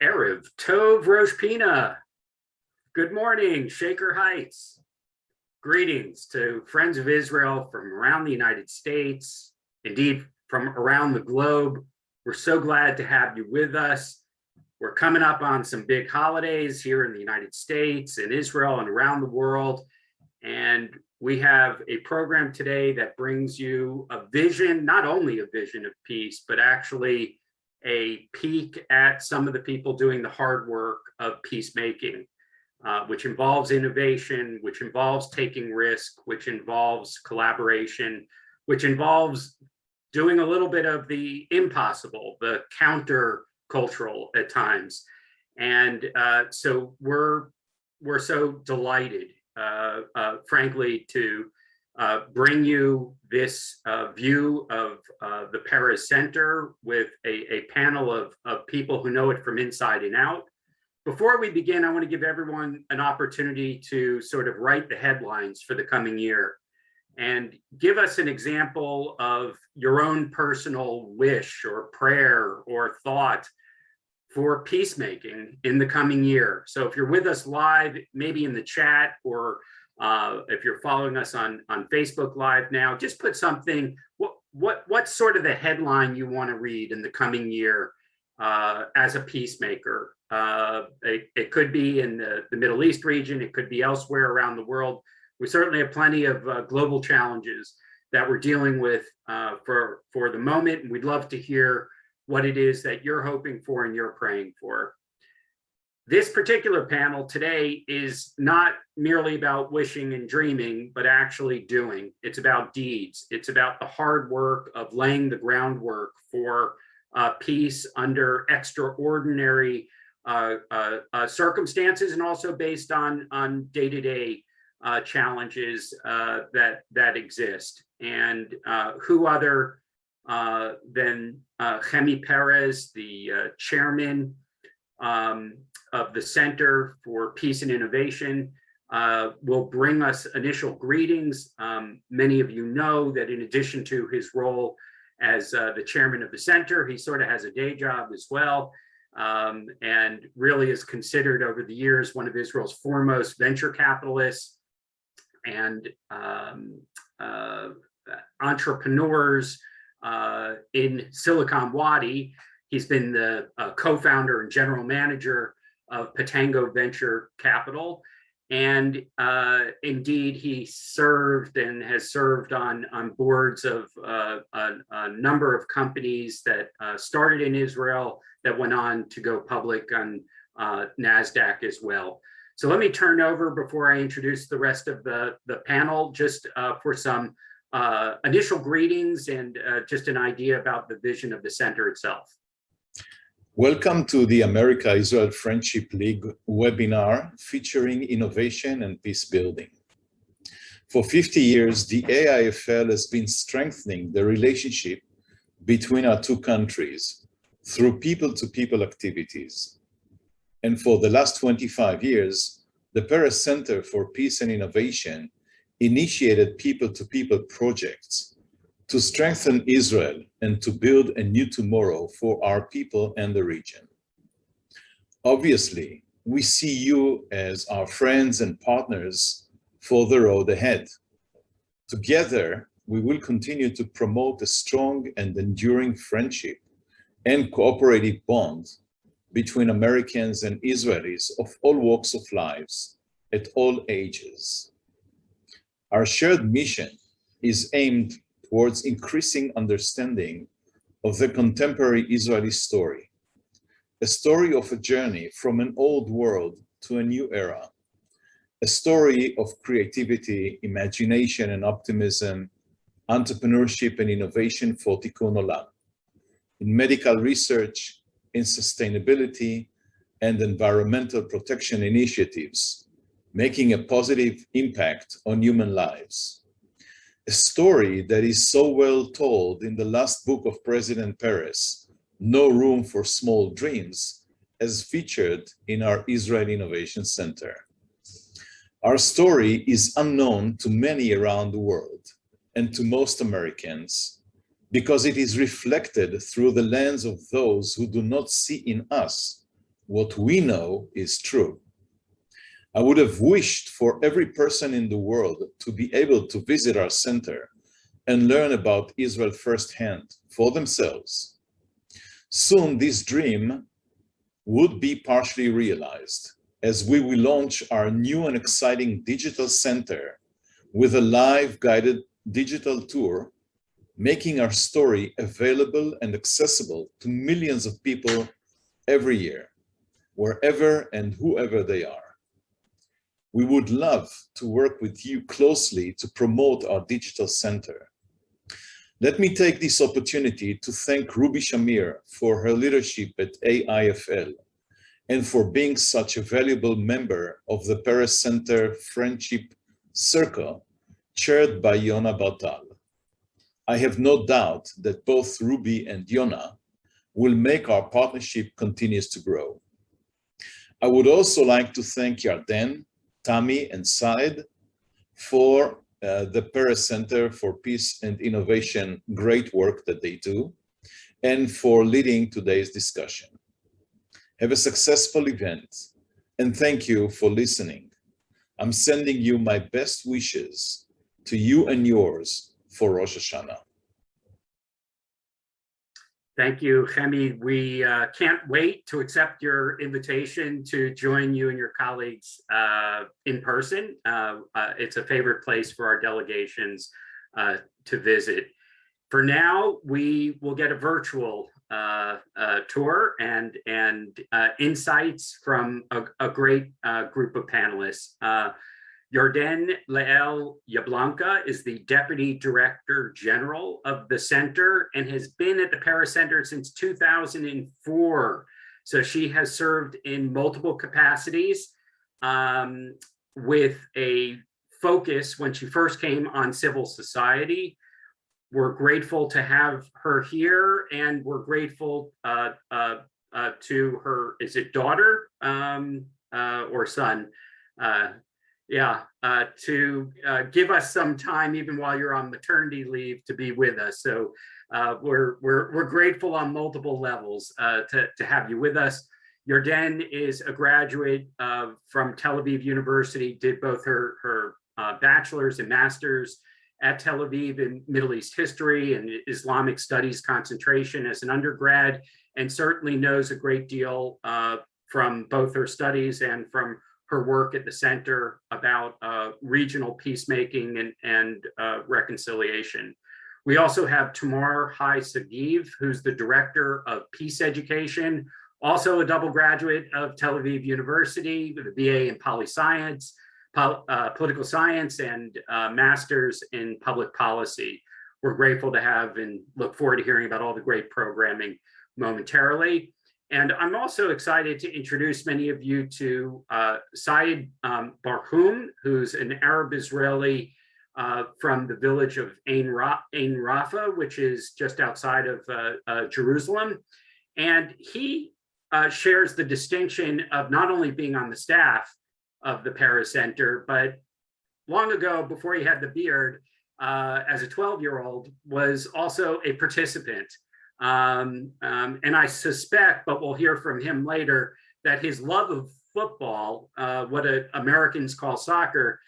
Erev Tov Rosh Pina. Good morning, Shaker Heights. Greetings to friends of Israel from around the United States, indeed from around the globe. We're so glad to have you with us. We're coming up on some big holidays here in the United States and Israel and around the world. And we have a program today that brings you a vision, not only a vision of peace, but actually a peek at some of the people doing the hard work of peacemaking, which involves innovation, which involves taking risk, which involves collaboration, which involves doing a little bit of the impossible, the counter-cultural at times. And so we're so delighted, frankly, to bring you this view of the Peres Center with a panel of people who know it from inside and out. Before we begin, I want to give everyone an opportunity to sort of write the headlines for the coming year and give us an example of your own personal wish or prayer or thought for peacemaking in the coming year. So if you're with us live, maybe in the chat, or if you're following us on Facebook Live now, just put something, what's sort of the headline you want to read in the coming year as a peacemaker. It could be in the Middle East region, it could be elsewhere around the world. We certainly have plenty of global challenges that we're dealing with for the moment, and we'd love to hear what it is that you're hoping for and you're praying for. This particular panel today is not merely about wishing and dreaming, but actually doing. It's about deeds. It's about the hard work of laying the groundwork for peace under extraordinary circumstances, and also based on day-to-day challenges that exist. And who other than Chemi Peres, the chairman of the Center for Peace and Innovation, will bring us initial greetings. Many of you know that in addition to his role as the chairman of the center, he sort of has a day job as well, and really is considered over the years one of Israel's foremost venture capitalists and entrepreneurs in Silicon Wadi. He's been the co-founder and general manager of Patango Venture Capital. And indeed, he served and has served on boards of a number of companies that started in Israel that went on to go public on NASDAQ as well. So let me turn over, before I introduce the rest of the panel, just for some initial greetings and just an idea about the vision of the center itself. Welcome to the America-Israel Friendship League webinar featuring innovation and peace building. For 50 years, the AIFL has been strengthening the relationship between our two countries through people-to-people activities. And for the last 25 years, the Peres Center for Peace and Innovation initiated people-to-people projects to strengthen Israel and to build a new tomorrow for our people and the region. Obviously, we see you as our friends and partners for the road ahead. Together, we will continue to promote a strong and enduring friendship and cooperative bond between Americans and Israelis of all walks of lives at all ages. Our shared mission is aimed towards increasing understanding of the contemporary Israeli story, a story of a journey from an old world to a new era, a story of creativity, imagination and optimism, entrepreneurship and innovation for Tikkun Olam, in medical research, in sustainability and environmental protection initiatives, making a positive impact on human lives. A story that is so well told in the last book of President Peres, No Room for Small Dreams, as featured in our Israel Innovation Center. Our story is unknown to many around the world and to most Americans because it is reflected through the lens of those who do not see in us what we know is true. I would have wished for every person in the world to be able to visit our center and learn about Israel firsthand for themselves. Soon this dream would be partially realized as we will launch our new and exciting digital center with a live guided digital tour, making our story available and accessible to millions of people every year, wherever and whoever they are. We would love to work with you closely to promote our digital center. Let me take this opportunity to thank Ruby Shamir for her leadership at AIFL and for being such a valuable member of the Peres Center Friendship Circle, chaired by Yona Bartal. I have no doubt that both Ruby and Yona will make our partnership continues to grow. I would also like to thank Yarden, Tami, and Saed for the Peres Center for Peace and Innovation, great work that they do, and for leading today's discussion. Have a successful event, and thank you for listening. I'm sending you my best wishes to you and yours for Rosh Hashanah. Thank you, Chemi. We can't wait to accept your invitation to join you and your colleagues in person. It's a favorite place for our delegations to visit. For now, we will get a virtual tour and insights from a great group of panelists. Yarden Le'el Yablanca is the Deputy Director General of the Center and has been at the Peres Center since 2004. So she has served in multiple capacities with a focus when she first came on civil society. We're grateful to have her here, and we're grateful to her, is it daughter or son? To give us some time, even while you're on maternity leave, to be with us. So we're grateful on multiple levels to have you with us. Yarden is a graduate from Tel Aviv University, did both her bachelor's and master's at Tel Aviv in Middle East history and Islamic studies concentration as an undergrad, and certainly knows a great deal from both her studies and from her work at the center about regional peacemaking and reconciliation. We also have Tamar Hai-Sagiv, who's the Director of Peace Education, also a double graduate of Tel Aviv University with a BA in Poli-Science, Political Science, and Master's in Public Policy. We're grateful to have and look forward to hearing about all the great programming momentarily. And I'm also excited to introduce many of you to Said Barhoum, who's an Arab Israeli from the village of Ein Rafa, which is just outside of Jerusalem. And he shares the distinction of not only being on the staff of the Peres Center, but long ago, before he had the beard, as a 12-year-old, was also a participant. And I suspect, but we'll hear from him later, that his love of football, what Americans call soccer,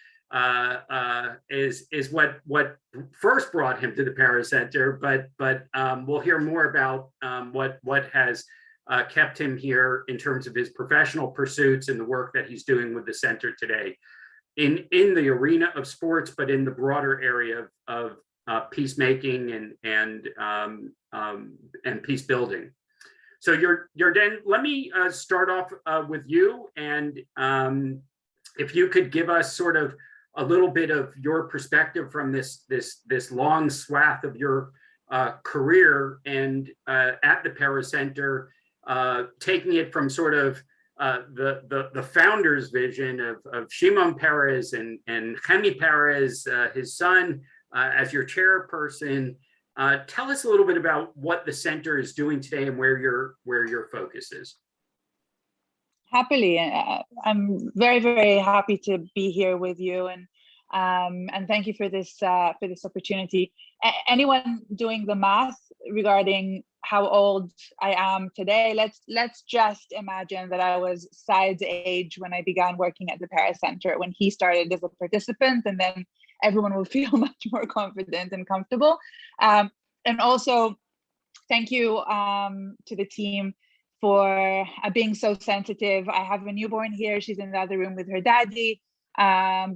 is what first brought him to the Peres Center. But we'll hear more about what has kept him here in terms of his professional pursuits and the work that he's doing with the center today, in the arena of sports, but in the broader area of peacemaking and peace building. So Yarden, let me start off with you, and if you could give us sort of a little bit of your perspective from this long swath of your career and at the Peres Center, taking it from sort of the founder's vision of Shimon Peres and Chemi Peres, his son, as your chairperson. Tell us a little bit about what the center is doing today and where your focus is. Happily, I'm very, very happy to be here with you, and thank you for this opportunity. Anyone doing the math regarding how old I am today, let's just imagine that I was Said's age when I began working at the Peres Center, when he started as a participant, and then everyone will feel much more confident and comfortable. And also, thank you to the team for being so sensitive. I have a newborn here. She's in the other room with her daddy.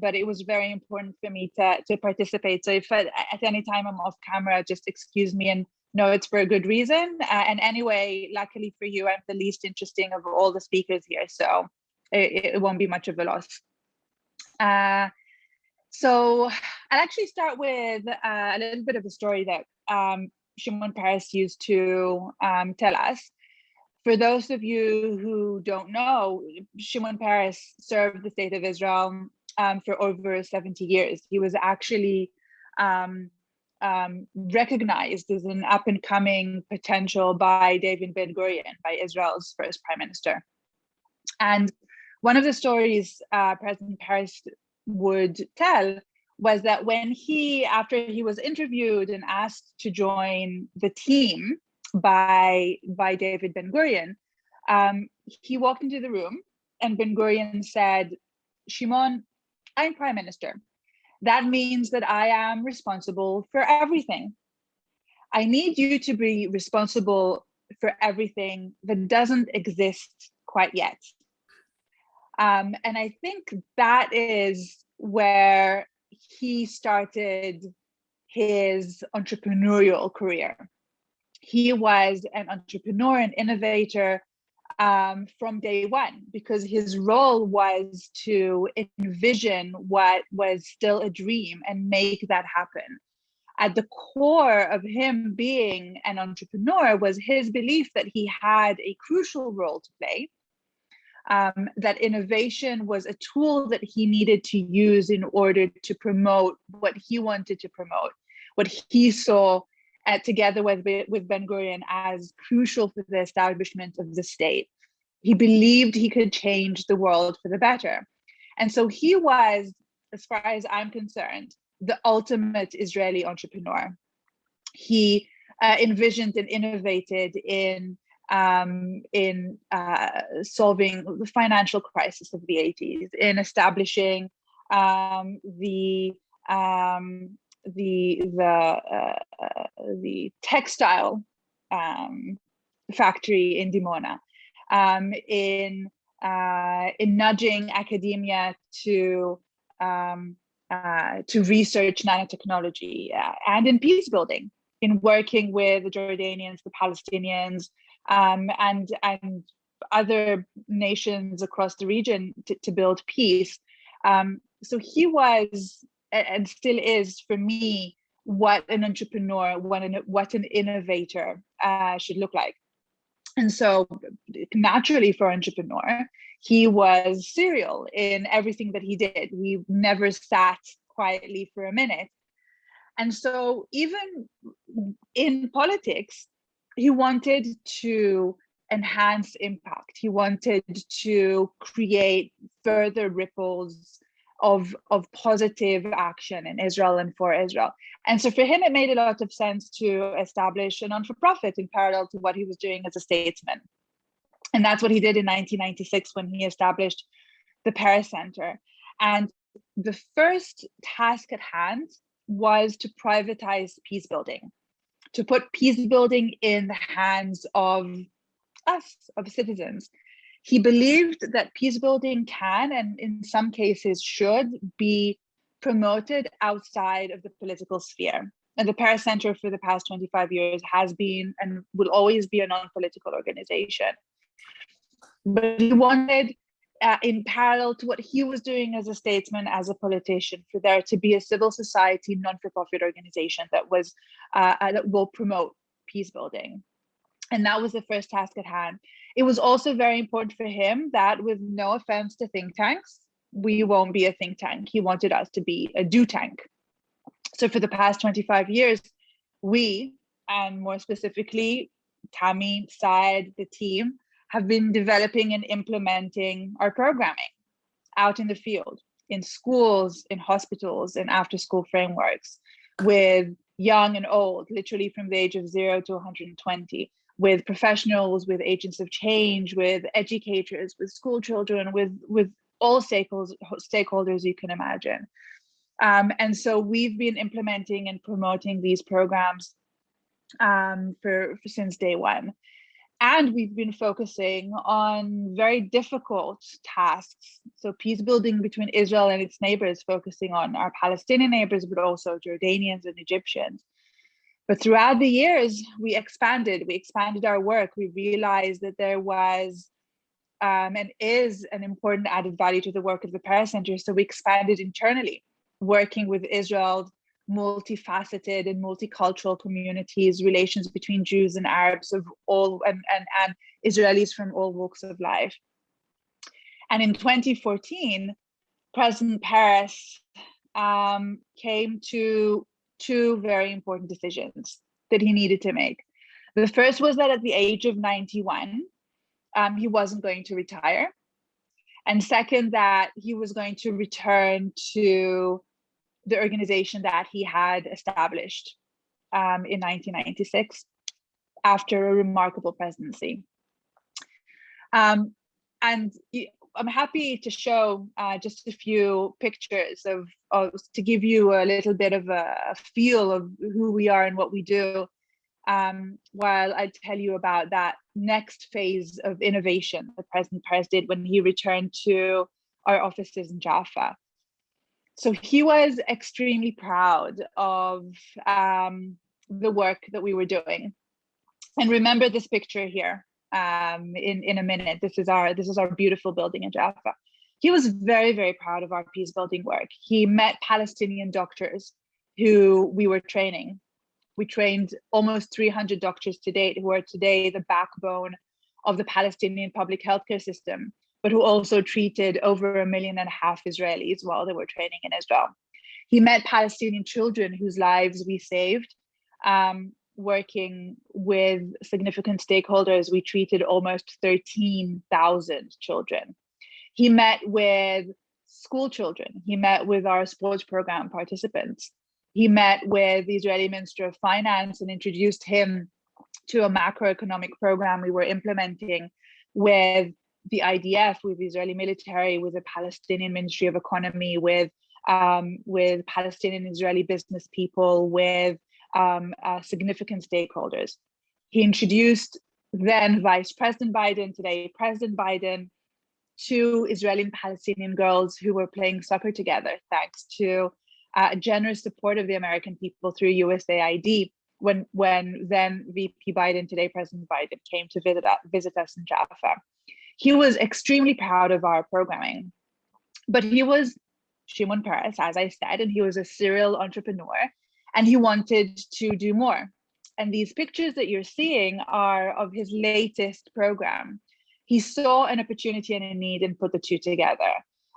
But it was very important for me to participate. So if at any time I'm off camera, just excuse me and know it's for a good reason. And anyway, luckily for you, I'm the least interesting of all the speakers here, so it won't be much of a loss. So I'll actually start with a little bit of a story that Shimon Peres used to tell us. For those of you who don't know, Shimon Peres served the state of Israel for over 70 years. He was actually recognized as an up-and-coming potential by David Ben-Gurion, by Israel's first prime minister. And one of the stories President Peres would tell was that when after he was interviewed and asked to join the team by David Ben-Gurion, he walked into the room and Ben-Gurion said, "Shimon, I'm prime minister. That means that I am responsible for everything. I need you to be responsible for everything that doesn't exist quite yet." And I think that is where he started his entrepreneurial career. He was an entrepreneur and innovator from day one, because his role was to envision what was still a dream and make that happen. At the core of him being an entrepreneur was his belief that he had a crucial role to play, that innovation was a tool that he needed to use in order to promote what he wanted to promote, what he saw together with Ben-Gurion as crucial for the establishment of the state. He believed he could change the world for the better. And so he was, as far as I'm concerned, the ultimate Israeli entrepreneur. He envisioned and innovated in solving the financial crisis of the 80s, in establishing the textile factory in Dimona, in nudging academia to research nanotechnology, and in peace building, in working with the Jordanians, the Palestinians, and other nations across the region to build peace. So he was, and still is for me, what an entrepreneur, what an innovator should look like. And so naturally, for an entrepreneur, he was serial in everything that he did. He never sat quietly for a minute. And so even in politics, he wanted to enhance impact. He wanted to create further ripples of positive action in Israel and for Israel. And so for him, it made a lot of sense to establish a non-for-profit in parallel to what he was doing as a statesman. And that's what he did in 1996 when he established the Peres Center. And the first task at hand was to privatize peace building, to put peace building in the hands of us, of citizens. He believed that peace building can, and in some cases should, be promoted outside of the political sphere. And the Peres Center for the past 25 years has been and will always be a non-political organization. But he wanted, in parallel to what he was doing as a statesman, as a politician, for there to be a civil society non-for-profit organization that will promote peace building. And that was the first task at hand. It was also very important for him that, with no offense to think tanks, we won't be a think tank. He wanted us to be a do tank. So for the past 25 years, we, and more specifically, Tami, Said, the team, have been developing and implementing our programming out in the field, in schools, in hospitals, in after-school frameworks, with young and old, literally from the age of 0 to 120, with professionals, with agents of change, with educators, with school children, with all stakeholders you can imagine. And so we've been implementing and promoting these programs since day one. And we've been focusing on very difficult tasks. So peace building between Israel and its neighbors, focusing on our Palestinian neighbors, but also Jordanians and Egyptians. But throughout the years, we expanded our work. We realized that there was and is an important added value to the work of the Peres Center. So we expanded internally, working with Israel's multifaceted and multicultural communities, relations between Jews and Arabs of all and Israelis from all walks of life. And in 2014, President Peres came to two very important decisions that he needed to make. The first was that at the age of 91, he wasn't going to retire. And second, that he was going to return to the organization that he had established in 1996 after a remarkable presidency. And I'm happy to show just a few pictures to give you a little bit of a feel of who we are and what we do, while I tell you about that next phase of innovation that President Peres did when he returned to our offices in Jaffa. So he was extremely proud of the work that we were doing. And remember this picture here in a minute. This is our beautiful building in Jaffa. He was very, very proud of our peace building work. He met Palestinian doctors who we were training. We trained almost 300 doctors to date, who are today the backbone of the Palestinian public healthcare system, but who also treated over 1.5 million Israelis while they were training in Israel. He met Palestinian children whose lives we saved. Working with significant stakeholders, we treated almost 13,000 children. He met with school children. He met with our sports program participants. He met with the Israeli Minister of Finance and introduced him to a macroeconomic program we were implementing with the IDF, with the Israeli military, with the Palestinian Ministry of Economy, with Palestinian Israeli business people, with significant stakeholders. He introduced then Vice President Biden, today President Biden, to Israeli and Palestinian girls who were playing soccer together, thanks to generous support of the American people through USAID, when then VP Biden, today President Biden, came to visit us in Jaffa. He was extremely proud of our programming, but he was Shimon Peres, as I said, and he was a serial entrepreneur, and he wanted to do more. And these pictures that you're seeing are of his latest program. He saw an opportunity and a need and put the two together.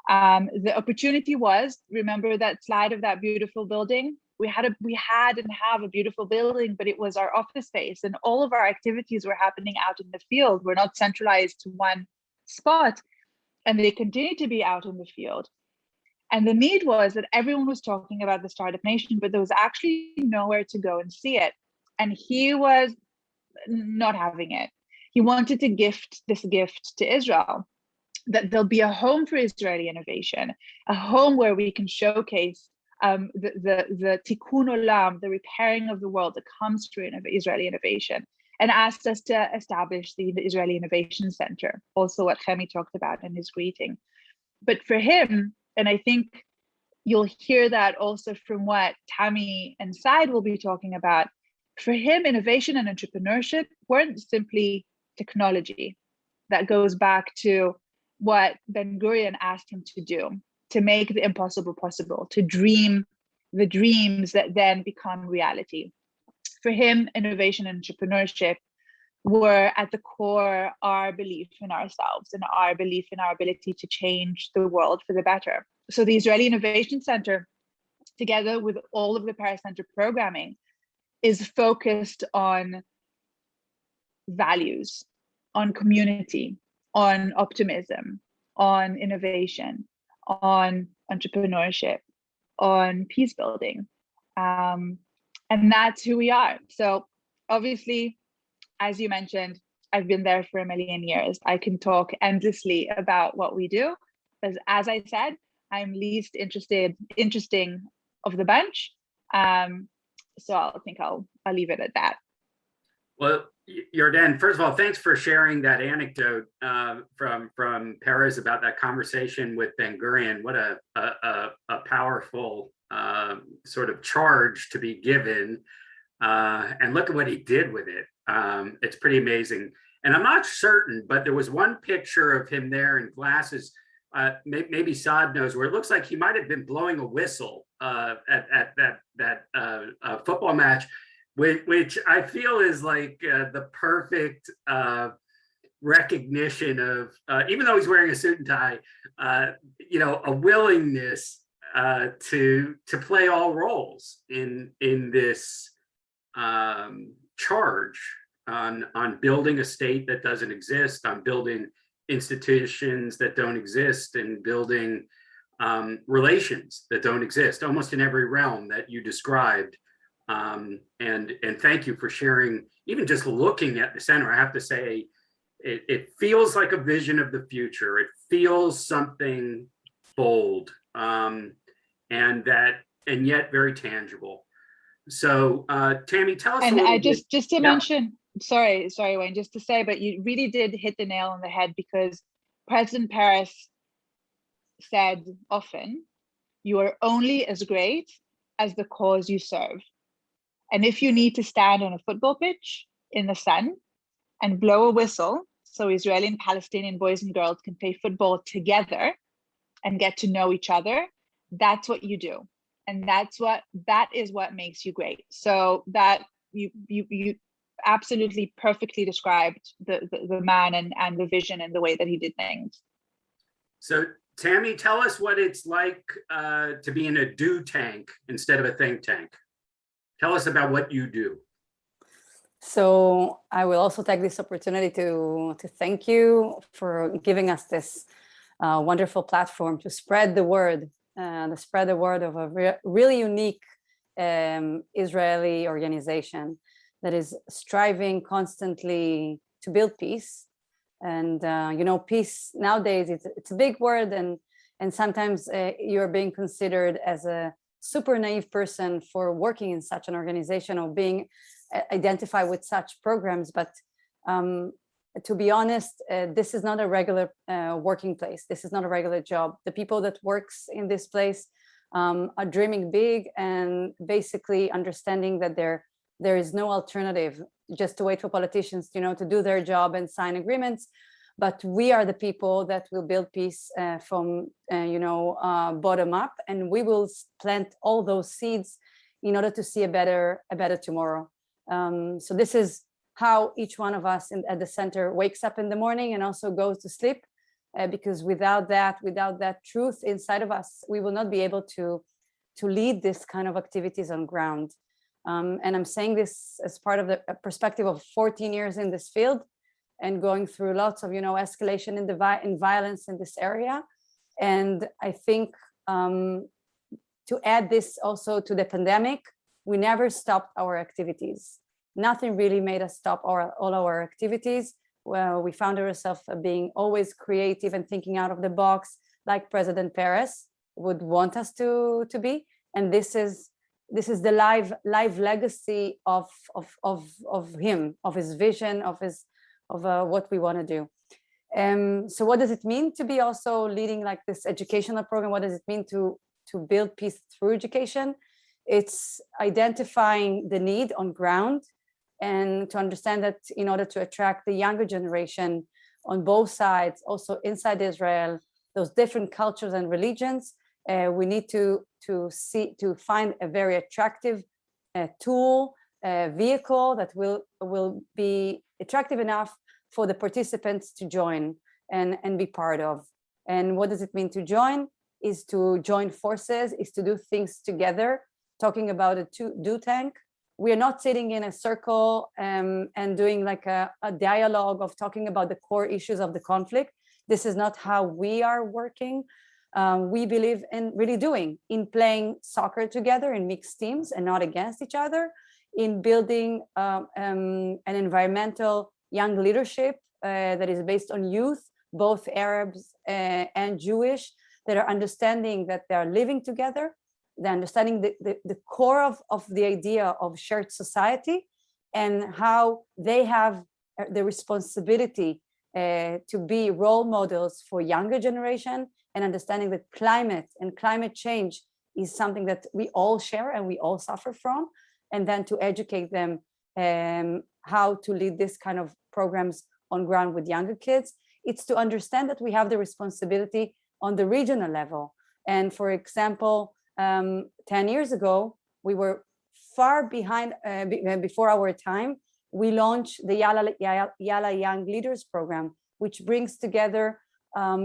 The opportunity was, remember that slide of that beautiful building? We had and have a beautiful building, but it was our office space, and all of our activities were happening out in the field. We're not centralized to one spot, and they continue to be out in the field. And the need was that everyone was talking about the Startup Nation, but there was actually nowhere to go and see it. And he was not having it. He wanted to gift this gift to Israel, that there'll be a home for Israeli innovation, a home where we can showcase the tikkun olam, the repairing of the world that comes through Israeli innovation, and asked us to establish the Israeli Innovation Center, also what Chemi talked about in his greeting. But for him, and I think you'll hear that also from what Tammy and Said will be talking about, for him, innovation and entrepreneurship weren't simply technology. That goes back to what Ben-Gurion asked him to do, to make the impossible possible, to dream the dreams that then become reality. For him, innovation and entrepreneurship were at the core our belief in ourselves and our belief in our ability to change the world for the better. So the Israeli Innovation Center, together with all of the Peres Center programming, is focused on values, on community, on optimism, on innovation, on entrepreneurship, on peace building. And that's who we are. So obviously, as you mentioned, I've been there for a million years. I can talk endlessly about what we do, because as I said, I'm least interesting of the bunch. So I think I'll leave it at that. Well, Yarden, first of all, thanks for sharing that anecdote from Peres about that conversation with Ben Gurion. What a powerful sort of charge to be given, and look at what he did with it. It's pretty amazing. And I'm not certain, but there was one picture of him there in glasses. Maybe Saad knows, where it looks like he might have been blowing a whistle at that football match, which I feel is like the perfect recognition of, even though he's wearing a suit and tie, a willingness to play all roles in this charge on building a state that doesn't exist, on building institutions that don't exist, and building relations that don't exist, almost in every realm that you described. And thank you for sharing. Even just looking at the center, I have to say, it feels like a vision of the future. It feels something bold, and yet very tangible. So, Tammy, tell us. And I just to mention, sorry, Wayne, just to say, but you really did hit the nail on the head, because President Peres said often, you are only as great as the cause you serve. And if you need to stand on a football pitch in the sun and blow a whistle so Israeli and Palestinian boys and girls can play football together and get to know each other, that's what you do. And that is what makes you great. So that you absolutely perfectly described the man and the vision and the way that he did things. So Tammy, tell us what it's like to be in a do tank instead of a think tank. Tell us about what you do. So I will also take this opportunity to thank you for giving us this wonderful platform to spread the word, of a really unique Israeli organization that is striving constantly to build peace. And peace nowadays, it's a big word, and sometimes you're being considered as a super naive person for working in such an organization or being identified with such programs. But to be honest, this is not a regular working place. This is not a regular job. The people that works in this place are dreaming big and basically understanding that there is no alternative just to wait for politicians, to do their job and sign agreements. But we are the people that will build peace from, bottom up, and we will plant all those seeds in order to see a better tomorrow. So this is how each one of us at the center wakes up in the morning and also goes to sleep, because without that truth inside of us, we will not be able to lead this kind of activities on ground. And I'm saying this as part of the perspective of 14 years in this field and going through lots of, escalation in violence in this area. And I think to add this also to the pandemic, we never stopped our activities. Nothing really made us stop all our activities. Well, we found ourselves being always creative and thinking out of the box, like President Peres would want us to be. And this is the live legacy of him, of his vision, of what we want to do. So what does it mean to be also leading like this educational program? What does it mean to build peace through education? It's identifying the need on ground and to understand that in order to attract the younger generation on both sides, also inside Israel, those different cultures and religions, we need to find a very attractive tool, vehicle that will be attractive enough for the participants to join and be part of. And what does it mean to join? Is to join forces, is to do things together. Talking about a do tank, we are not sitting in a circle and doing like a dialogue of talking about the core issues of the conflict. This is not how we are working. We believe in really in playing soccer together in mixed teams and not against each other, in building an environmental young leadership that is based on youth, both Arabs and Jewish, that are understanding that they are living together, they're understanding the core of the idea of shared society, and how they have the responsibility to be role models for younger generation, and understanding that climate change is something that we all share and we all suffer from, and then to educate them how to lead this kind of programs on ground with younger kids. It's to understand that we have the responsibility on the regional level. And for example, 10 years ago, we were far behind, before our time. We launched the Yala Young Leaders Program, which brings together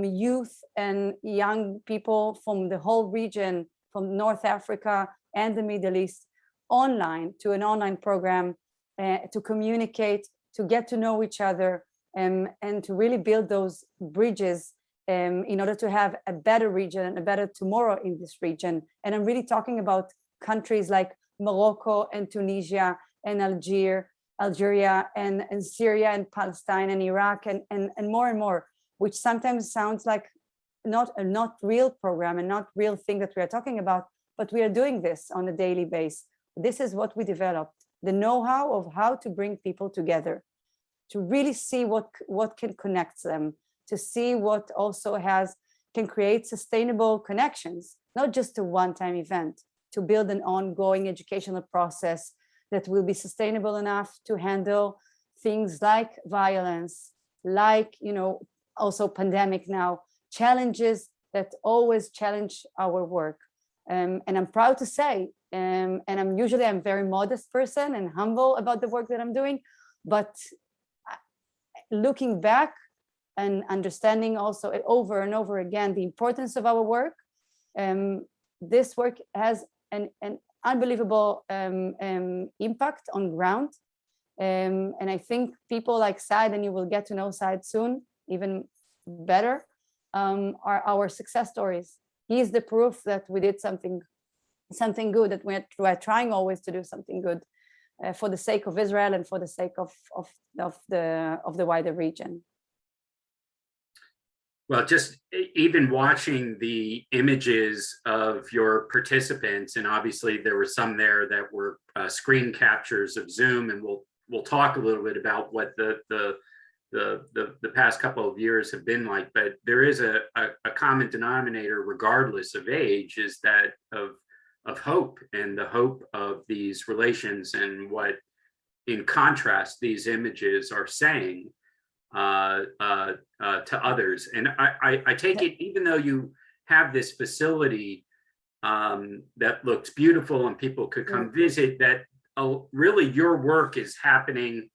youth and young people from the whole region, from North Africa and the Middle East, online, to an online program to communicate, to get to know each other, and to really build those bridges in order to have a better region and a better tomorrow in this region. And I'm really talking about countries like Morocco and Tunisia and Algeria and Syria and Palestine and Iraq and more, which sometimes sounds like not real program and not real thing that we are talking about, but we are doing this on a daily basis. This is what we developed, the know-how of how to bring people together, to really see what can connect them, to see what also can create sustainable connections, not just a one-time event, to build an ongoing educational process that will be sustainable enough to handle things like violence, like, also pandemic now, challenges that always challenge our work. And I'm proud to say, and I'm a very modest person and humble about the work that I'm doing, but looking back and understanding also over and over again the importance of our work, this work has an unbelievable impact on ground. And I think people like Saad, and you will get to know Saad soon, even better, are our success stories. He is the proof that we did something good, that we're trying always to do something good for the sake of Israel and for the sake of the wider region. Well, just even watching the images of your participants, and obviously there were some there that were screen captures of Zoom, and we'll talk a little bit about what the past couple of years have been like. But there is a common denominator, regardless of age, is that of hope, and the hope of these relations, and what, in contrast, these images are saying to others. And I take it, even though you have this facility that looks beautiful and people could come visit, that really your work is happening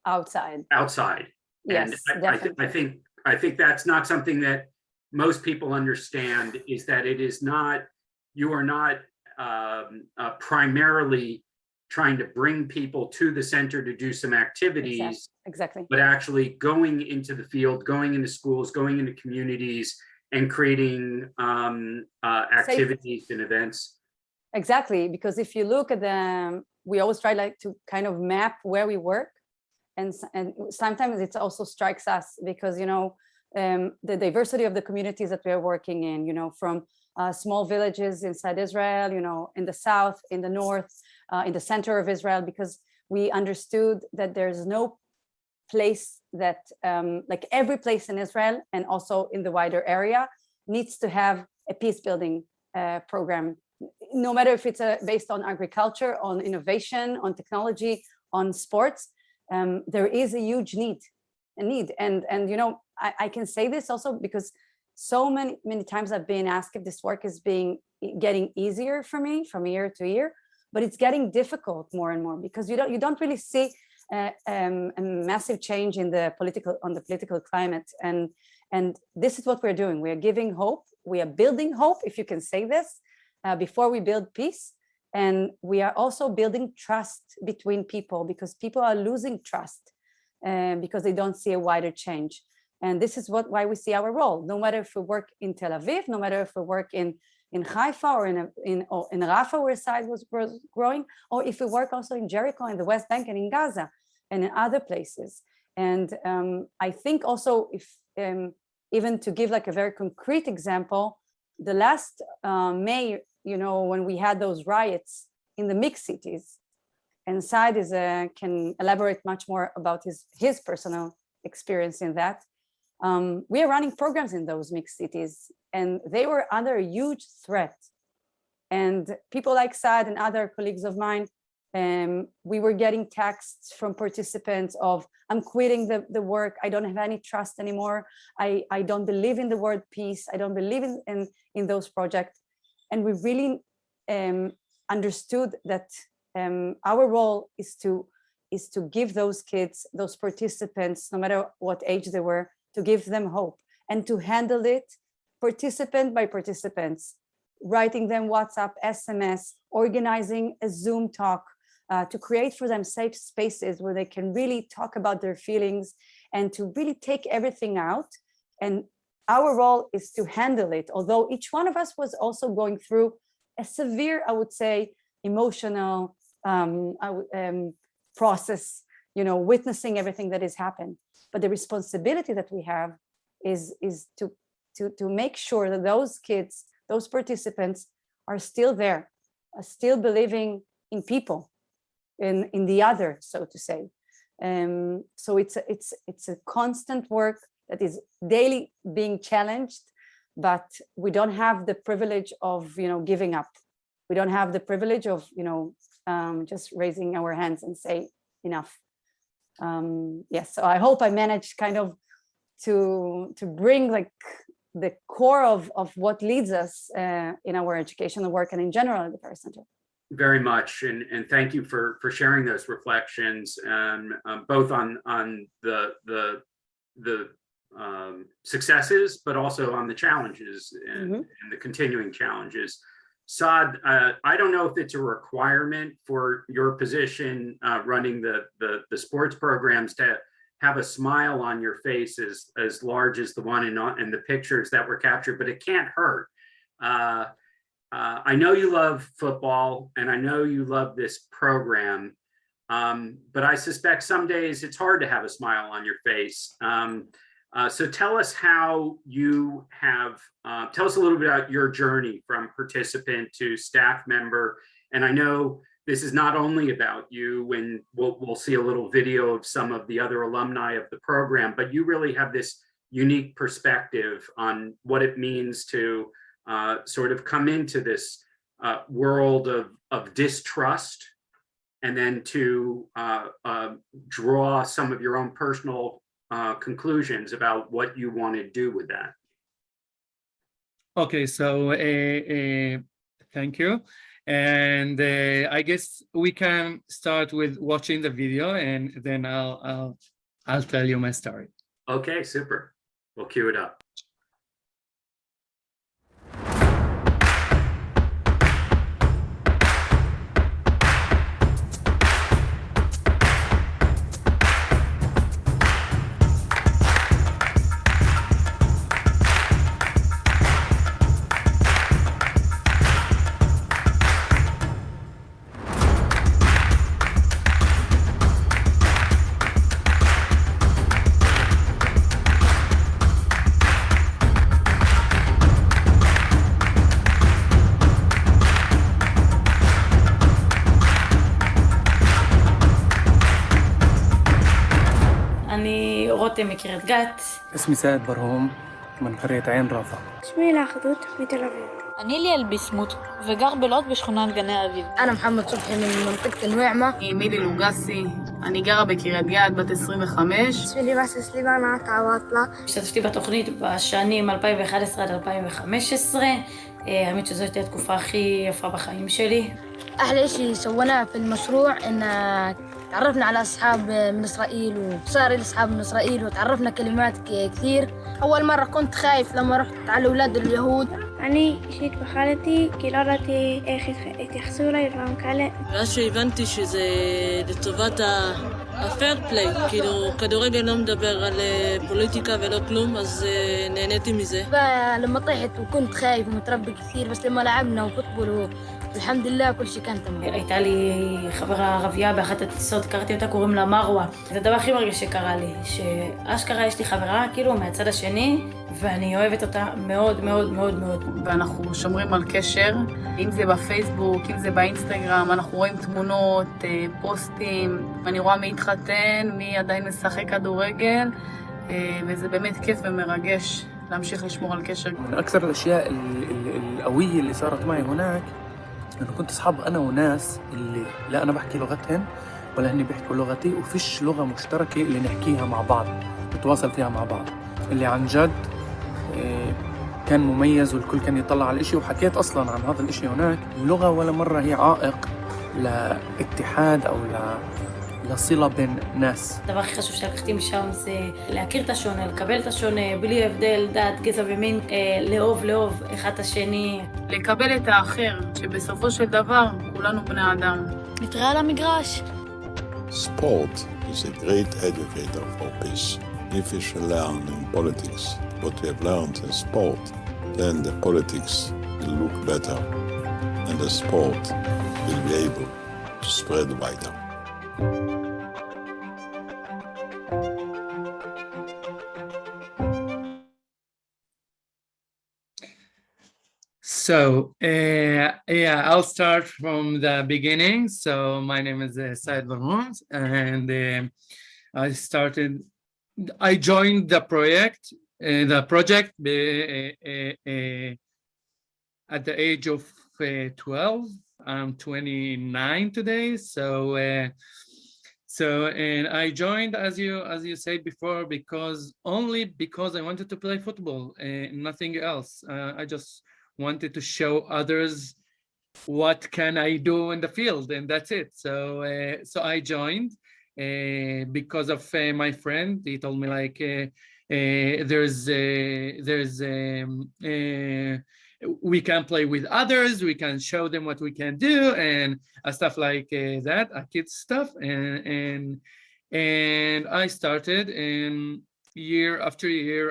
outside. Yes, and I think that's not something that most people understand, is that it is not, you are not primarily trying to bring people to the center to do some activities, exactly, but actually going into the field, going into schools, going into communities, and creating activities and events. Exactly, because if you look at we always try to kind of map where we work, and sometimes it also strikes us because the diversity of the communities that we are working in, from small villages inside Israel, in the south, in the north, in the center of Israel, because we understood that there's no place that, like every place in Israel and also in the wider area, needs to have a peace building program, no matter if it's based on agriculture, on innovation, on technology, on sports. There is a huge need. And I can say this also because so many times I've been asked if this work is getting easier for me from year to year, but it's getting difficult more and more, because you don't really see a massive change in the political climate. And this is what we're doing. We are giving hope. We are building hope, if you can say this, before we build peace. And we are also building trust between people, because people are losing trust because they don't see a wider change. And this is why we see our role. No matter if we work in Tel Aviv, no matter if we work in in Haifa or in Rafah where side was growing, or if we work also in Jericho in the West Bank and in Gaza and in other places. And I think also if even to give like a very concrete example, the last May, when we had those riots in the mixed cities, and Saad can elaborate much more about his personal experience in that. We are running programs in those mixed cities, and they were under a huge threat. And people like Saad and other colleagues of mine, we were getting texts from participants of, I'm quitting the work, I don't have any trust anymore, I don't believe in the word peace, I don't believe in those projects. And we really understood that our role is to give those kids, those participants, no matter what age they were, to give them hope and to handle it participant by participants, writing them WhatsApp, SMS, organizing a Zoom talk, to create for them safe spaces where they can really talk about their feelings and to really take everything out. And our role is to handle it, although each one of us was also going through a severe, I would say, emotional process, witnessing everything that has happened. But the responsibility that we have is to make sure that those kids, those participants are still there, are still believing in people, in the other, so to say. So it's a constant work that is daily being challenged, but we don't have the privilege of giving up. We don't have the privilege of just raising our hands and say enough. Yes, so I hope I managed kind of to bring like the core of what leads us in our educational work and in general at the Peres Center. Very much, and thank you for sharing those reflections, both on the successes, but also on the challenges and the continuing challenges. Saad, I don't know if it's a requirement for your position running the sports programs to have a smile on your face as large as the one in the pictures that were captured, but it can't hurt. I know you love football and I know you love this program, but I suspect some days it's hard to have a smile on your face. So tell us how you have, tell us a little bit about your journey from participant to staff member. And I know this is not only about you, and we'll see a little video of some of the other alumni of the program, but you really have this unique perspective on what it means to sort of come into this world of distrust, and then to draw some of your own personal conclusions about what you want to do with that. Okay, so thank you. And I guess we can start with watching the video, and then I'll tell you my story. Okay, super. We'll cue it up. מקריית גת. اسمي سيد برهوم من قرية عين رافع. اسمي لاخدود מתל אביב. אני ליאל ביסמוט וגר בלוד בשכונת גני אביב. أنا محمد صبحي من منطقة النويعمة. מידי לוגסי, אני גרה בקריית גת, בת 25. اسمي ליבאס סליבה, נעת עواطלה. השתתפתי בתוכנית בשנים 2011 עד 2015. האמת שזו הייתה התקופה הכי יפה בחיים שלי. أحلى شيء سويناه في المشروع إن تعرفنا على أصحاب من إسرائيل وصار لي أصحاب من إسرائيل وتعرفنا كلمات كثير. أول مرة كنت خايف لما رحت على أولاد اليهود. אני אישית בחרתי כי לא ידעתי איך התייחסו אליי ודברים כאלה. ואז שהבנתי שזה לטובת הפייר פליי, כאילו כדורגל לא מדבר על פוליטיקה ולא כלום, אז נהניתי מזה. لما طحت وكنت خايف ومتربي كثير بس لما لعبنا وفوتبول والحمد لله كل شيء كان تمام. הייתה לי חברה ערבייה באחת הטיסות, קראתי אותה, קוראים לה מרווה. זה הדבר הכי מרגש שקרה לי, שאשכרה יש לי חברה כאילו מהצד השני, ואני אוהבת אותה מאוד מאוד מאוד מאוד. ואנחנו שומרים על קשר, אם זה בפייסבוק, אם זה באינסטגרם, אנחנו רואים תמונות, פוסטים, אני רואה מי התחתן, מי עדיין משחק כדורגל, וזה באמת כיף ומרגש להמשיך לשמור על קשר. من أكثر الأشياء القوية اللي صارت معي هناك إنه كنت أصحاب أنا وناس اللي لا أنا بحكي لغتهم ولا هني بيحكوا لغتي وفيش لغة مشتركة اللي نحكيها مع بعض نتواصل فيها مع بعض اللي عن جد كان مميز والكل كان يطلع على الإشي وحكيت أصلاً عن هذا الإشي هناك. اللغة ولا مرة هي عائق لاتحاد أو לסילה בין נאס. הדבר הכי חשוב שלקחתי משם זה להכיר את השונה, לקבל את השונה, בלי הבדל דת, גזע ומין, לאהוב אחד את השני. לקבל את האחר, שבסופו של דבר כולנו בני אדם. נתראה על המגרש. Sport is a great educator for peace. If we should learn in politics what we have learned in sport, then the politics will look better and the sport will be able to spread wider. So, I'll start from the beginning. So, my name is Said Barhoum, and I joined the project at the age of 12. I'm 29 today. And I joined, as you said before, only because I wanted to play football, nothing else. I just wanted to show others what can I do in the field, and that's it. So I joined because of my friend. He told me like we can play with others, we can show them what we can do, and stuff like that, kids stuff, and I started, and year after year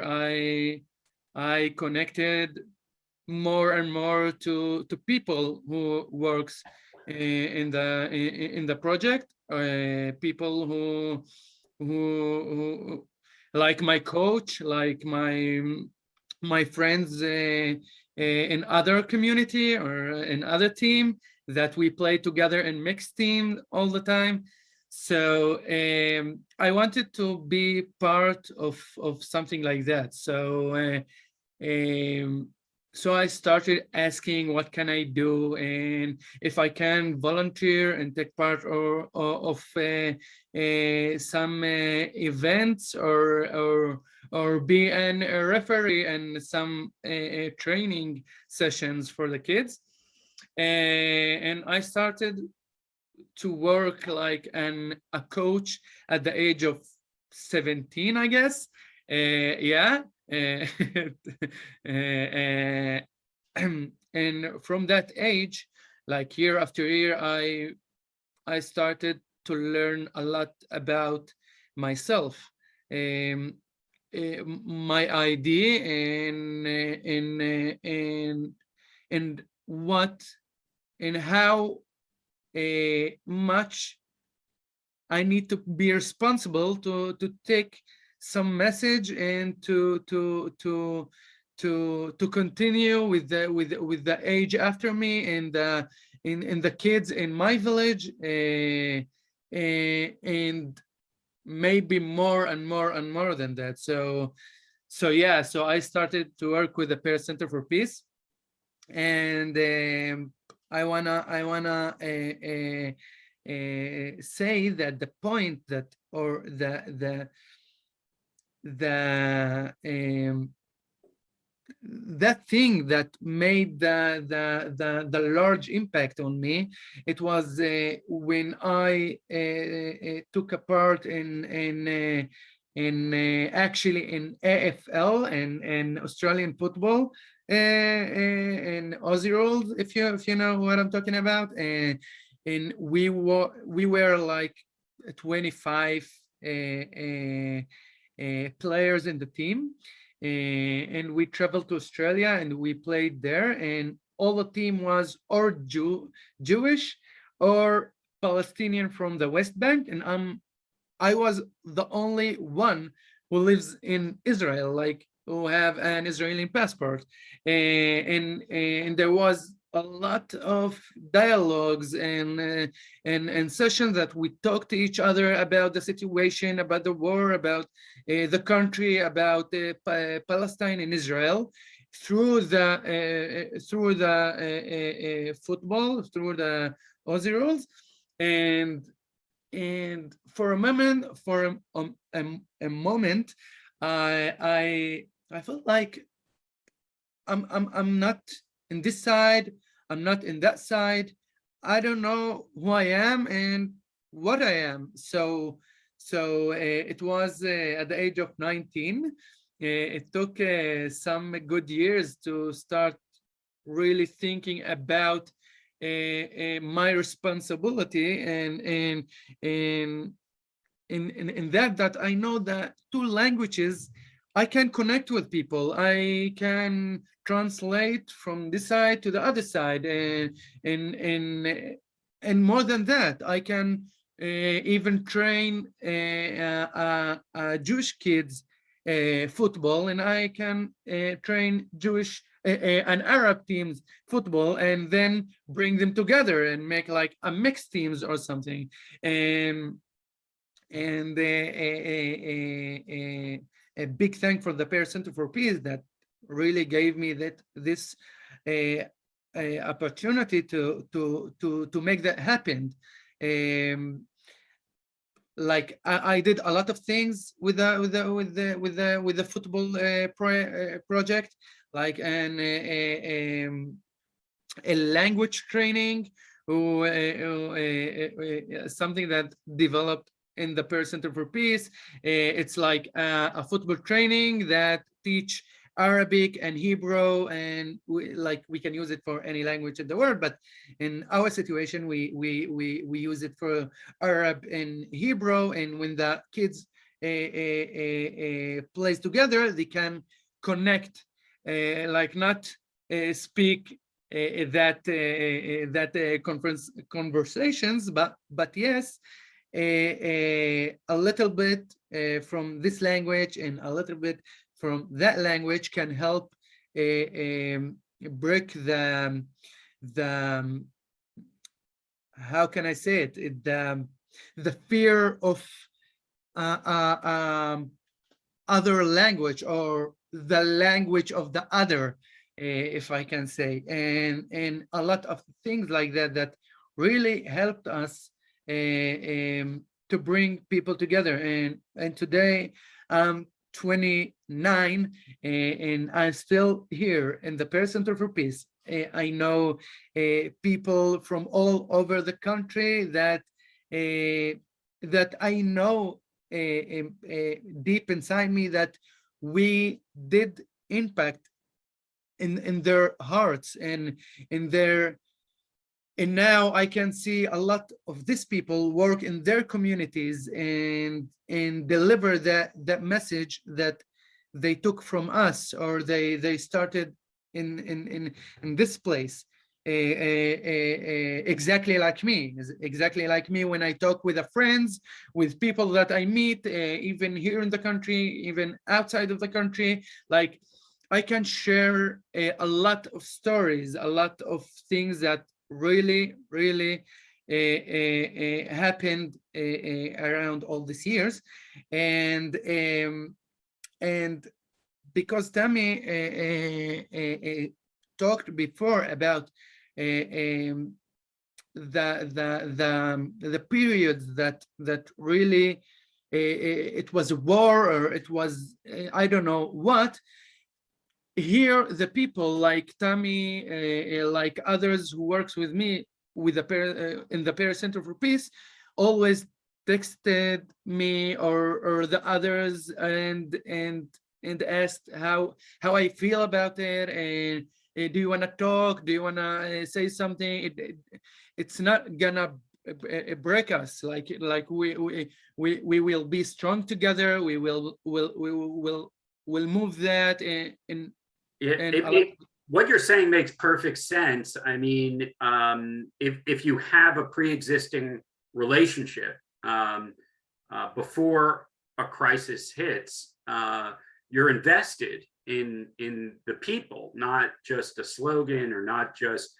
I connected more and more to people who works in the project, people who like my coach, like my friends in other community or in other team that we play together in mixed team all the time. So I wanted to be part of something like that. So I started asking what can I do, and if I can volunteer and take part of some events or be a referee and some training sessions for the kids. And I started to work like a coach at the age of 17, I guess. And from that age, like year after year, I started to learn a lot about myself, my idea, and what and how much I need to be responsible to take some message and to continue with the age after me and the kids in my village, and maybe more and more than that. So I started to work with the Peres Center for Peace, and I wanna say that the point that, or that thing that made the large impact on me, it was when I took a part in actually in AFL and Australian football, in Aussie rules, if you know what I'm talking about, and we were like 25 players in the team, and we traveled to Australia and we played there, and all the team was or Jewish or Palestinian from the West Bank, and I was the only one who lives in Israel, like who have an Israeli passport, and there was a lot of dialogues and sessions that we talked to each other about the situation, about the war, about the country, about Palestine and Israel through the football, through the Aussie rules, and for a moment, a moment, I felt like I'm not in this side, I'm not in that side. I don't know who I am and what I am. So it was at the age of 19. It took some good years to start really thinking about my responsibility and that I know that 2 languages, I can connect with people. I can translate from this side to the other side, and more than that, I can even train Jewish kids football, and I can train Jewish and Arab teams football, and then bring them together and make like a mixed teams or something. And a big thank for the Peres Center for Peace that really gave me this opportunity to make that happen. Like I did a lot of things with the football project, like a language training, something that developed in the Peres Center for Peace. It's like a football training that teach Arabic and Hebrew, and we can use it for any language in the world, but in our situation we use it for Arab and Hebrew, and when the kids plays together, they can connect, like not speak conversations, but yes, a little bit from this language and a little bit from that language can help break the how can I say it, the fear of other language, or the language of the other, if I can say, and a lot of things like that really helped us to bring people together. And today I'm 29 and I'm still here in the Peres Center for Peace. I know people from all over the country that I know deep inside me that we did impact in their hearts and in their. And now I can see a lot of these people work in their communities and deliver that message that they took from us, or they started in this place. Exactly like me when I talk with friends, with people that I meet, even here in the country, even outside of the country, like I can share a lot of stories, a lot of things that really happened around all these years. And because Tammy talked before about the periods that really it was a war, or it was I don't know what. Here, the people like Tammy, like others who works with me with in the Peres Center for Peace, always texted me or the others and asked how I feel about it, and do you want to talk? Do you want to say something? It's not gonna break us. Like we will be strong together. We will move that what you're saying makes perfect sense. I mean, if you have a pre-existing relationship before a crisis hits, you're invested in the people, not just a slogan or not just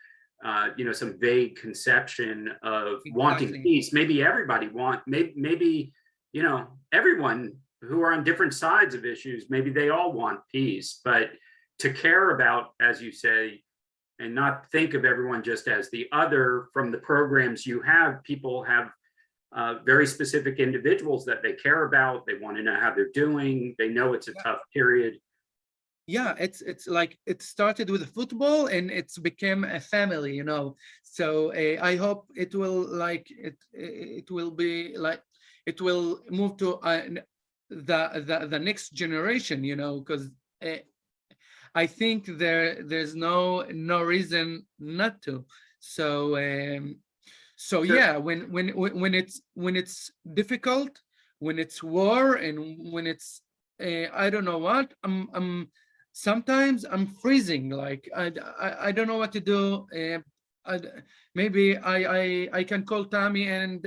some vague conception of wanting peace. Maybe everybody maybe everyone who are on different sides of issues, maybe they all want peace, but to care about, as you say, and not think of everyone just as the other. From the programs you have, people have very specific individuals that they care about. They want to know how they're doing. They know it's a tough period. Yeah, it's like it started with football and it's become a family, So I hope it will it will be like it will move to the next generation, because I think there's no reason not to. So yeah, when it's difficult, when it's war, and when it's I don't know what, sometimes I'm freezing. Like I don't know what to do. Maybe I can call Tammy and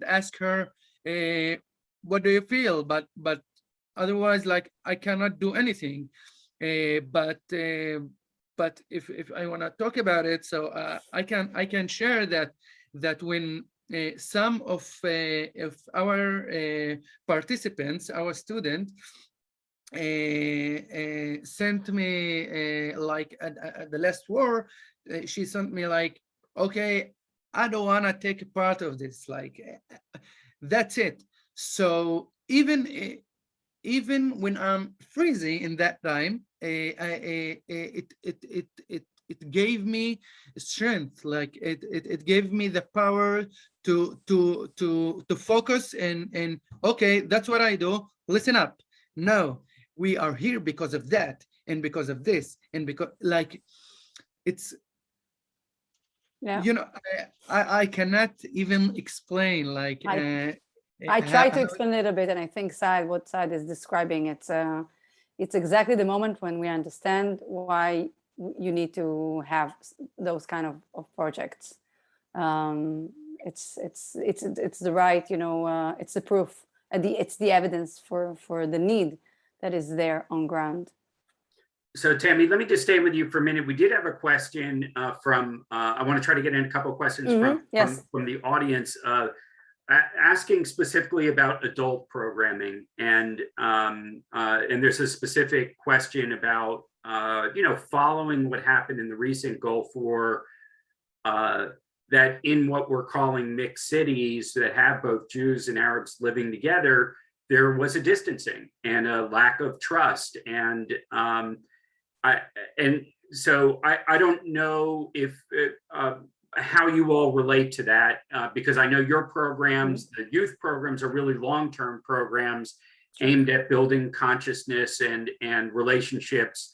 ask her what do you feel, but otherwise, like, I cannot do anything. But if I want to talk about it, so I can share that when some of our participants, our students, sent me like at the last war, she sent me like, okay, I don't want to take a part of this, like that's it. So even when I'm freezing in that time, it gave me strength. Like it gave me the power to focus and okay, that's what I do. Listen up. No, we are here because of that, and because of this, and because, like, it's, I cannot even explain, like, I try to explain it a bit, and I think what Saad is describing, it's exactly the moment when we understand why you need to have those kind of projects. It's the right, it's the proof, it's the evidence for the need that is there on ground. So Tammy, let me just stay with you for a minute. We did have a question from, I want to try to get in a couple of questions from the audience, asking specifically about adult programming, and there's a specific question about following what happened in the recent Gulf War, that in what we're calling mixed cities that have both Jews and Arabs living together, there was a distancing and a lack of trust, and so I don't know if how you all relate to that, because I know your programs, the youth programs, are really long-term programs aimed at building consciousness and relationships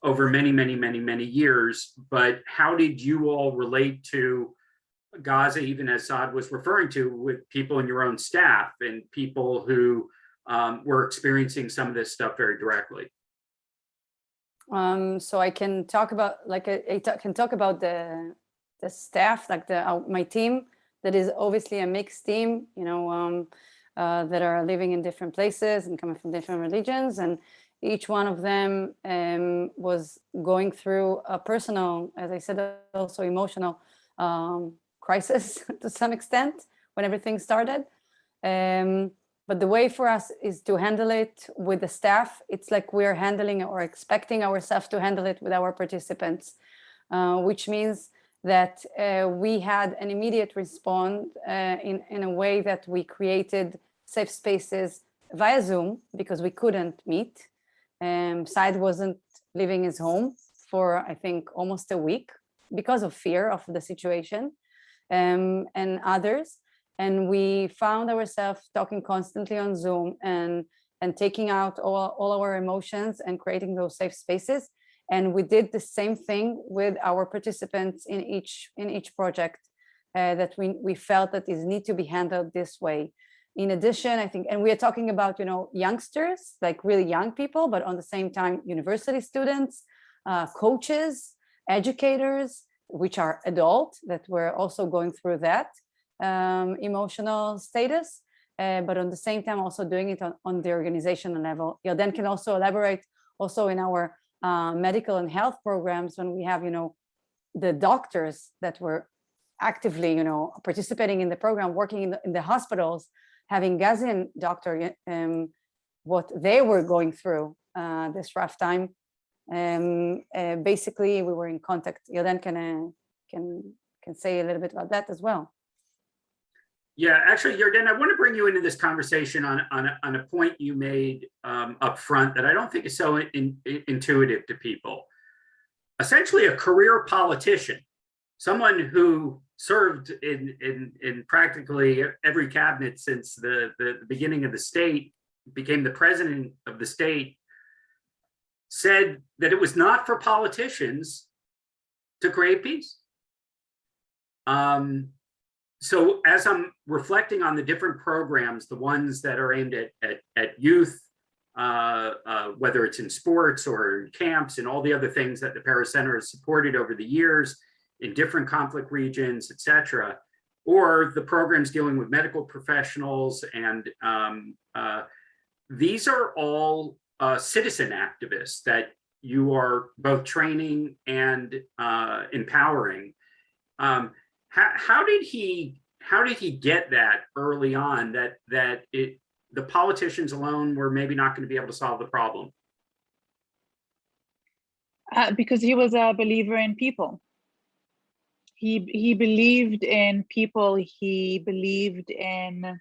over many years. But how did you all relate to Gaza, even as Saad was referring to, with people in your own staff and people who were experiencing some of this stuff very directly? So I can talk about, like, I can talk about the staff, like my team, that is obviously a mixed team, that are living in different places and coming from different religions, and each one of them was going through a personal, as I said, also emotional crisis to some extent when everything started. But the way for us is to handle it with the staff. It's like we're handling or expecting ourselves to handle it with our participants, which means that we had an immediate response in a way that we created safe spaces via Zoom because we couldn't meet. Saad wasn't leaving his home for, I think, almost a week because of fear of the situation, and others. And we found ourselves talking constantly on Zoom and taking out all our emotions and creating those safe spaces. And we did the same thing with our participants in each project. that we felt that these need to be handled this way. In addition, I think, and we are talking about, youngsters, like really young people, but on the same time, university students, coaches, educators, which are adult, that were also going through that emotional status, but on the same time also doing it on the organizational level. Yarden can also elaborate also in our medical and health programs when we have, the doctors that were actively, participating in the program, working in the hospitals, having Gazian doctor, what they were going through this rough time. Basically, we were in contact. Yarden can say a little bit about that as well. Yeah, actually, Yarden, I want to bring you into this conversation on a point you made up front that I don't think is so intuitive to people. Essentially, a career politician, someone who served in practically every cabinet since the beginning of the state, became the president of the state, said that it was not for politicians to create peace. So as I'm reflecting on the different programs, the ones that are aimed at youth, whether it's in sports or in camps and all the other things that the Peres Center has supported over the years in different conflict regions, et cetera, or the programs dealing with medical professionals. And these are all citizen activists that you are both training and empowering. How did he get that early on, that the politicians alone were maybe not going to be able to solve the problem? Because he was a believer in people. He believed in people. He believed in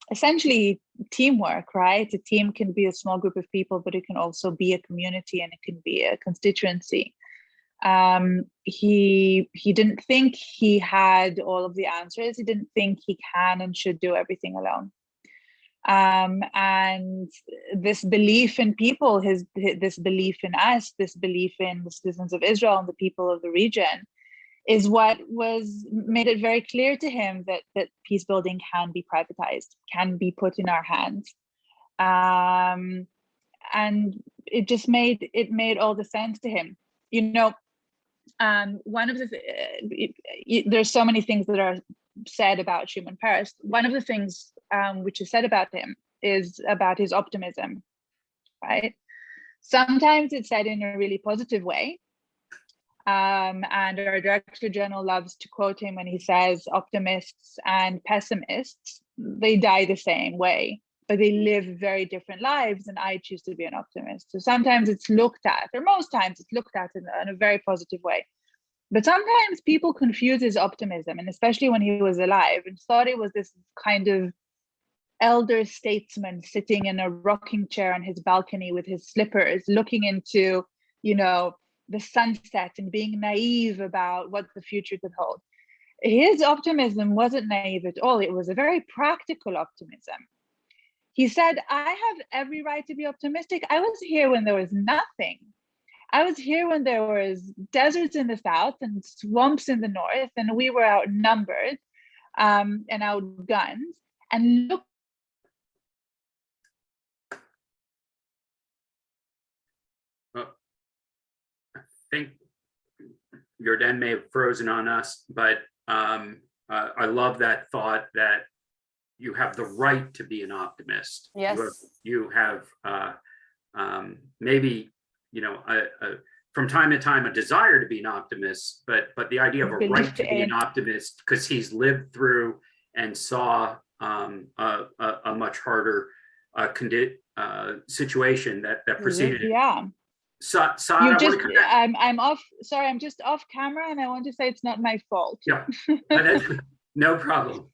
essentially teamwork, right? A team can be a small group of people, but it can also be a community, and it can be a constituency. He didn't think he had all of the answers. He didn't think he can and should do everything alone. And this belief in people, this belief in us, this belief in the citizens of Israel and the people of the region, is what made it very clear to him that peace building can be privatized, can be put in our hands. And it made all the sense to him. One of there's so many things that are said about Shimon Peres. One of the things which is said about him is about his optimism, right? Sometimes it's said in a really positive way. And our Director General loves to quote him when he says, optimists and pessimists, they die the same way, but they live very different lives, and I choose to be an optimist. So sometimes it's looked at, or most times it's looked at in a very positive way. But sometimes people confuse his optimism, and especially when he was alive, and thought it was this kind of elder statesman sitting in a rocking chair on his balcony with his slippers, looking into, the sunset and being naive about what the future could hold. His optimism wasn't naive at all. It was a very practical optimism. He said, I have every right to be optimistic. I was here when there was nothing. I was here when there was deserts in the south and swamps in the north, and we were outnumbered and outgunned. And look. I think Yarden may have frozen on us, but I love that thought that you have the right to be an optimist. Yes. You have maybe, from time to time, a desire to be an optimist, but the idea of a right to be an optimist because he's lived through and saw a much harder situation that preceded it. Yeah. I'm off. Sorry, I'm just off camera, and I want to say it's not my fault. Yeah, no problem.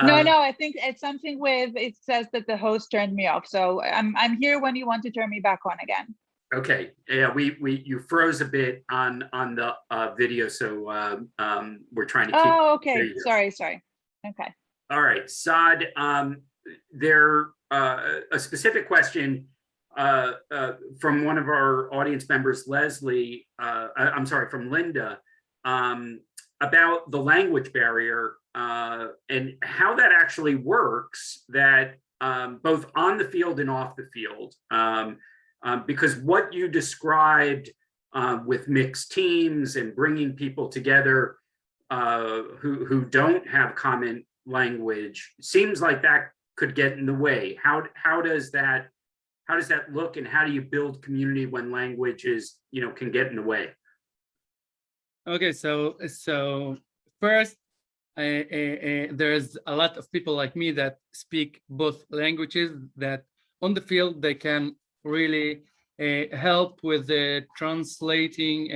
No, I think it's something it says that the host turned me off. So I'm here when you want to turn me back on again. Okay. Yeah, you froze a bit on the video, so we're trying to keep. Oh, okay. Sorry. Okay. All right, Saad. There a specific question. From one of our audience members, Leslie, from Linda, about the language barrier and how that actually works, that both on the field and off the field, because what you described with mixed teams and bringing people together who don't have common language seems like that could get in the way. How does that look, and how do you build community when language is, can get in the way? Okay, so first, there's a lot of people like me that speak both languages, that on the field they can really help with the translating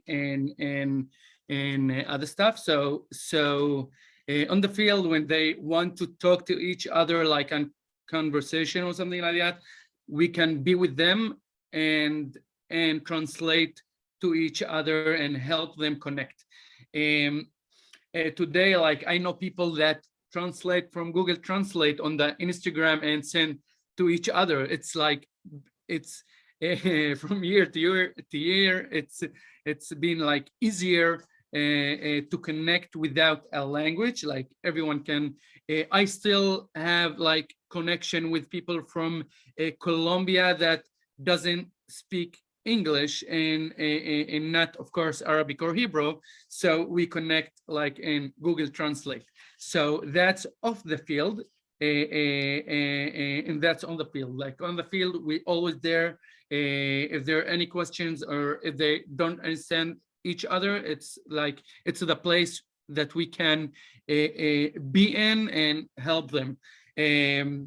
and other stuff. So on the field, when they want to talk to each other like a conversation or something like that, we can be with them and translate to each other and help them connect. Today, like, I know people that translate from Google Translate on the Instagram and send to each other. It's like, it's from year to year, it's been like easier to connect without a language. Like, everyone can, I still have like connection with people from Colombia that doesn't speak English and not, of course, Arabic or Hebrew. So we connect like in Google Translate. So that's off the field, and that's on the field. Like, on the field, we always there. If there are any questions or if they don't understand each other, it's like, it's the place that we can be in and help them. I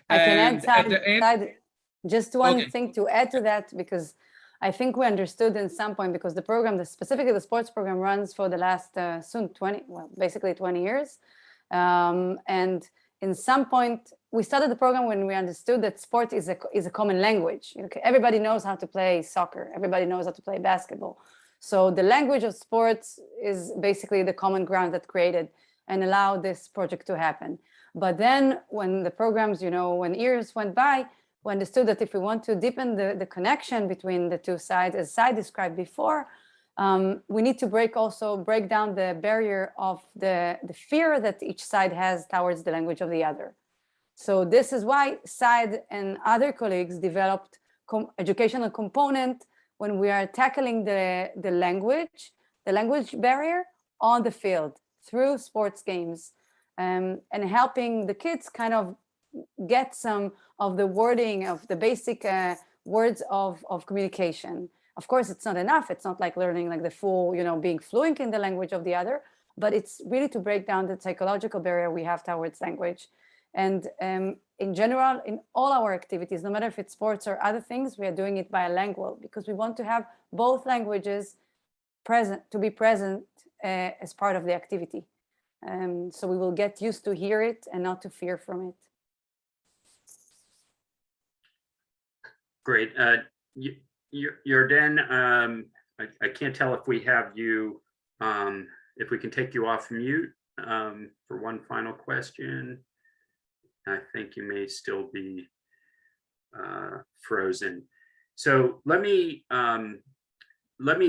can add just one thing to add to that, because I think we understood in some point, because the program, specifically the sports program, runs for the last basically 20 years. And in some point, we started the program when we understood that sport is a common language. Everybody knows how to play soccer. Everybody knows how to play basketball. So the language of sports is basically the common ground that created and allowed this project to happen. But then when the programs, when years went by, we understood that if we want to deepen the connection between the two sides, as Sai described before, we need to break down the barrier of the fear that each side has towards the language of the other. So this is why Said and other colleagues developed educational component when we are tackling the language barrier on the field through sports games, and helping the kids kind of get some of the wording of the basic words of communication. Of course, it's not enough. It's not like learning like the full, being fluent in the language of the other, but it's really to break down the psychological barrier we have towards language. And in general, in all our activities, no matter if it's sports or other things, we are doing it bilingual, because we want to have both languages to be present as part of the activity. So we will get used to hear it and not to fear from it. Great. Yarden, I can't tell if we have you, if we can take you off mute for one final question. I think you may still be frozen. So let me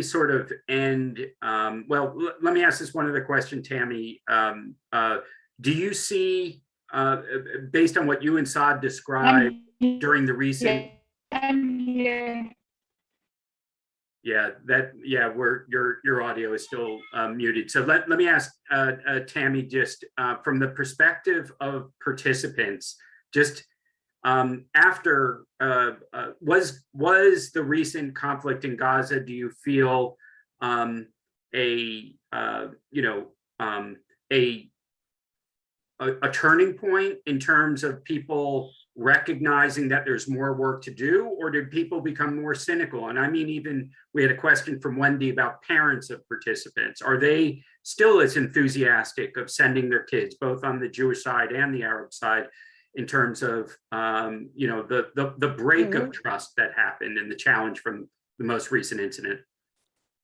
sort of end. Let me ask this one other question, Tammy. Do you see, based on what you and Saad described during the recent? I'm here. Yeah, your audio is still muted. So let me ask Tammy, just from the perspective of participants, just after was the recent conflict in Gaza, do you feel a turning point in terms of people recognizing that there's more work to do, or did people become more cynical? And I mean, even we had a question from Wendy about parents of participants. Are they still as enthusiastic of sending their kids, both on the Jewish side and the Arab side, in terms of the break of trust that happened and the challenge from the most recent incident?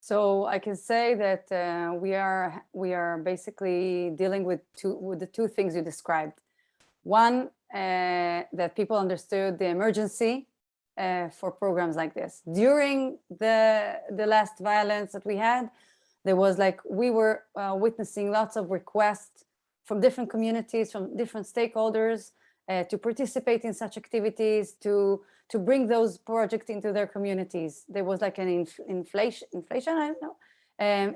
So I can say that we are basically dealing with the two things you described. One, that people understood the emergency for programs like this. During the last violence that we had, there was we were witnessing lots of requests from different communities, from different stakeholders, to participate in such activities, to bring those projects into their communities. There was like an inflation, I don't know,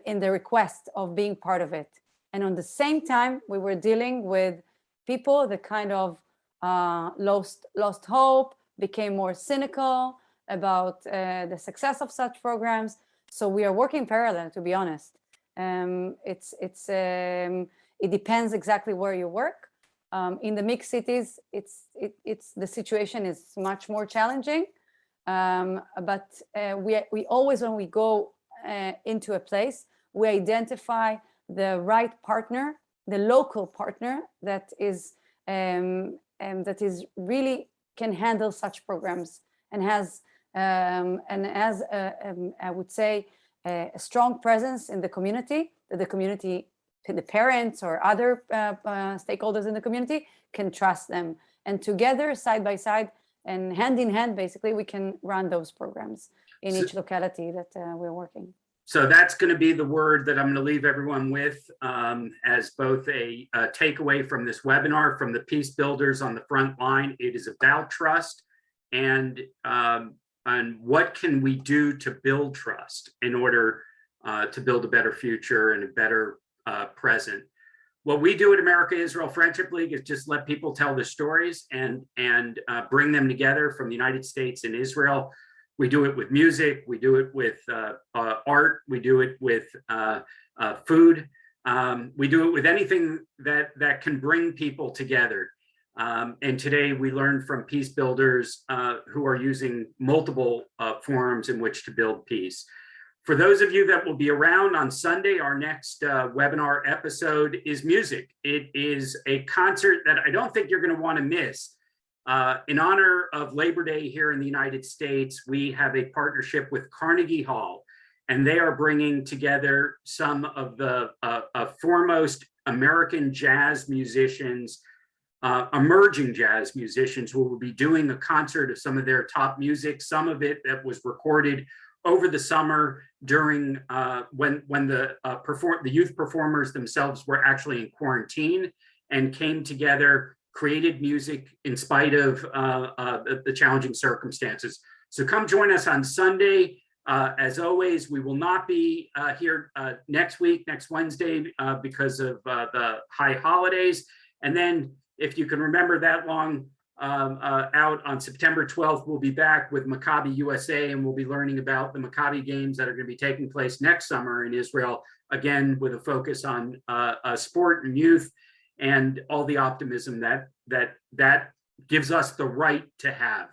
in the request of being part of it. And on the same time, we were dealing with people that kind of lost hope, became more cynical about the success of such programs. So we are working parallel, to be honest. It depends exactly where you work. In the mixed cities, the situation is much more challenging. But we always, when we go into a place, we identify the right partner, the local partner that is really can handle such programs and has I would say a strong presence in the community, that the community, the parents or other stakeholders in the community can trust them. And together, side by side and hand in hand, basically, we can run those programs in each locality that we're working. So that's going to be the word that I'm going to leave everyone with as both a takeaway from this webinar from the peace builders on the front line. It is about trust and what can we do to build trust in order to build a better future and a better present. What we do at America-Israel Friendship League is just let people tell their stories and bring them together from the United States and Israel. We do it with music, we do it with art, we do it with food, we do it with anything that can bring people together. And today we learned from peace builders who are using multiple forums in which to build peace. For those of you that will be around on Sunday, our next webinar episode is music. It is a concert that I don't think you're going to want to miss. In honor of Labor Day here in the United States, we have a partnership with Carnegie Hall, and they are bringing together some of the foremost American jazz musicians, emerging jazz musicians, who will be doing a concert of some of their top music, some of it that was recorded over the summer during when the youth performers themselves were actually in quarantine and came together, created music in spite of the challenging circumstances. So come join us on Sunday. As always, we will not be here next Wednesday, because of the high holidays. And then if you can remember that long out on September 12th, we'll be back with Maccabi USA, and we'll be learning about the Maccabi games that are going to be taking place next summer in Israel, again, with a focus on sport and youth and all the optimism that gives us the right to have,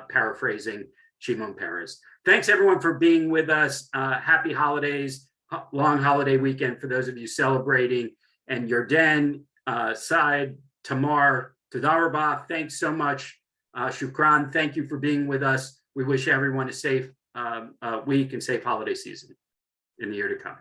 paraphrasing Shimon Peres. Thanks everyone for being with us. Happy holidays, long holiday weekend for those of you celebrating. And Yarden, Said, Tamar, Toda Rabah, thanks so much. Shukran, thank you for being with us. We wish everyone a safe week and safe holiday season in the year to come.